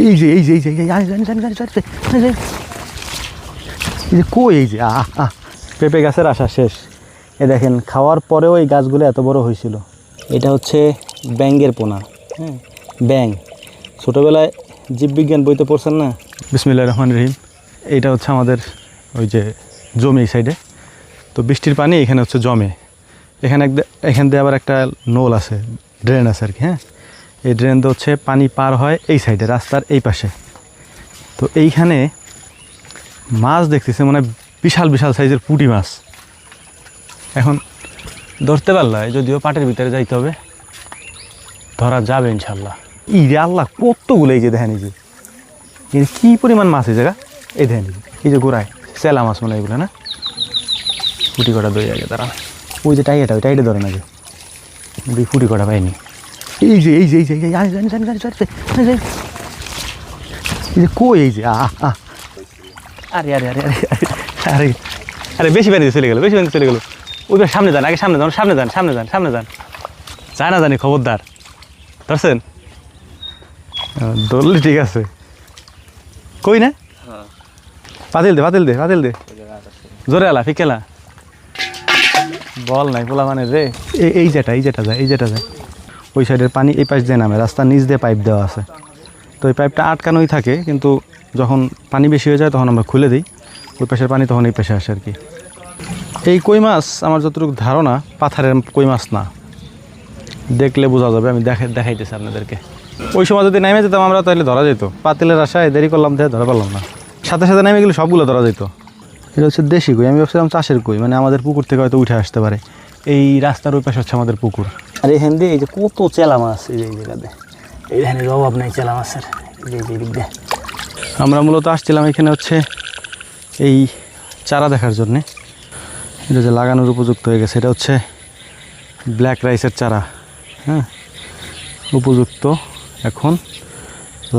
এই যে এই যে এই যে এই যে কই এই যে পেঁপে গাছের আশা শেষ। এ দেখেন খাওয়ার পরেও এই গাছগুলো এত বড় হয়েছিল। এটা হচ্ছে ব্যাঙের পোনা। হ্যাঁ, ব্যাঙ ছোটোবেলায় জীববিজ্ঞান বইতে পড়ছেন না? বিসমিল্লাহির রহমানির রহিম। এইটা হচ্ছে আমাদের ওই যে জমি সাইডে, তো বৃষ্টির পানি এখানে হচ্ছে জমে। এখান দিয়ে আবার একটা নোল আছে, ড্রেন আছে আর কি। হ্যাঁ, এই ড্রেন দিয়ে হচ্ছে পানি পার হয় এই সাইডে, রাস্তার এই পাশে। তো এইখানে মাছ দেখতেছে, মানে বিশাল বিশাল সাইজের পুঁটি মাছ। এখন ধরতে পারলাই, যদিও পাটের ভিতরে যাইতে হবে, ধরা যাবে ইনশাল্লাহ। রে আল্লাহ, কতগুলো! এই যে দেখেন, এই যে কী পরিমাণ মাছ এই জায়গা। এই দেখেন, এই যে গোড়ায় চেলা মাছ মনে হয় এগুলো, না? ফুটি কটা দই আগে তারা, ওই যে টাইটা, ওই টাইটে ধরে না, যে দুই ফুটি কটা পাইনি। এই যে এই যে এই যে এই যে কই এই যে আরে আরে আরে আরে আরে আরে বেশি পানিতে চলে গেল, বেশি পানিতে চলে গেল। ওইবার সামনে যান, আগে সামনে যান, সামনে যান, সামনে যান, সামনে যান। যায় না জানি, খবরদার। ধরছেন? ধরলে ঠিক আছে। কই না? পাতিল দে, পাতিল দে, পাতিল দে, জোরে আলা, ফিকেলা বল নাই পোলা মানে রে। এই যেটা যায়, এই যেটা যায় ওই সাইডের পানি এই পাশ দিয়ে নামে, রাস্তার নিচ দিয়ে পাইপ দেওয়া আছে। তো ওই পাইপটা আটকানোই থাকে, কিন্তু যখন পানি বেশি হয়ে যায় তখন আমরা খুলে দিই, ওই পাশের পানি তখন এই পাশে আসে আর কি। এই কই মাছ আমার যতটুকু ধারণা পাথারের কই মাছ না, দেখলে বোঝা যাবে। আমি দেখাইতেছি আপনাদেরকে। ওই সময় যদি নেমে যেতাম আমরা, তাহলে ধরা যেত। পাতিলের আশায় দেরি করলাম, দেখে ধরা পারলাম না। সাথে সাথে নেমে গেলে সবগুলো ধরা যেত। এটা হচ্ছে দেশি কই। আমি ভাবছিলাম চাষের কই, মানে আমাদের পুকুর থেকে হয়তো উঠে আসতে পারে। এই রাস্তার ওই পাশে হচ্ছে আমাদের পুকুর। আর এখান দিয়ে এই যে কত চেলা মাছ, এই যে এই জায়গাতে, এইখানে অভাব নেই চেলা মাছের। এই যে দিক দিয়ে আমরা মূলত আসছিলাম এখানে হচ্ছে এই চারা দেখার জন্যে। এটা যে লাগানোর উপযুক্ত হয়ে গেছে, এটা হচ্ছে ব্ল্যাক রাইসের চারা। হ্যাঁ, উপযুক্ত, এখন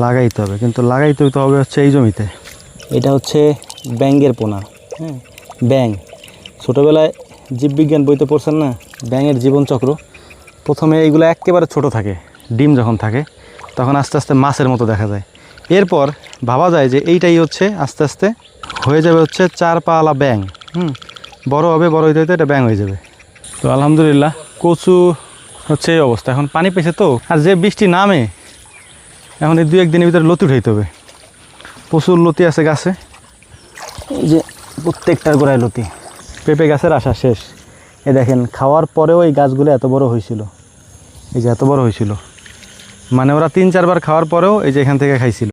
লাগাইতে হবে, কিন্তু লাগাইতে হবে হচ্ছে এই জমিতে। এটা হচ্ছে ব্যাঙের পোনা। হ্যাঁ, ব্যাঙ ছোটোবেলায় জীববিজ্ঞান বইতে পড়ছেন না? ব্যাঙের জীবনচক্র। প্রথমে এইগুলো একেবারে ছোট থাকে, ডিম যখন থাকে তখন আস্তে আস্তে মাছের মতো দেখা যায়। এরপর ভাবা যায় যে এইটাই হচ্ছে আস্তে আস্তে হয়ে যাবে হচ্ছে 4 পাওয়ালা ব্যাঙ। বড় হবে, বড় হইতে হইতে এটা ব্যাঙ হয়ে যাবে। তো আলহামদুলিল্লাহ কচু হচ্ছে এই অবস্থা। এখন পানি পেয়েছে তো, আর যে বৃষ্টি নামে, এখন এই 2-1 দিনের ভিতরে লতি উঠাইতে হবে। প্রচুর লতি আছে গাছে, এই যে প্রত্যেকটার গোড়ায় লতি। পেঁপে গাছের আশা শেষ। এ দেখেন খাওয়ার পরেও এই গাছগুলো এত বড় হয়েছিল, এই যে এত বড় হয়েছিল, মানে ওরা 3-4 বার খাওয়ার পরেও এই যে এখান থেকে খাইছিল।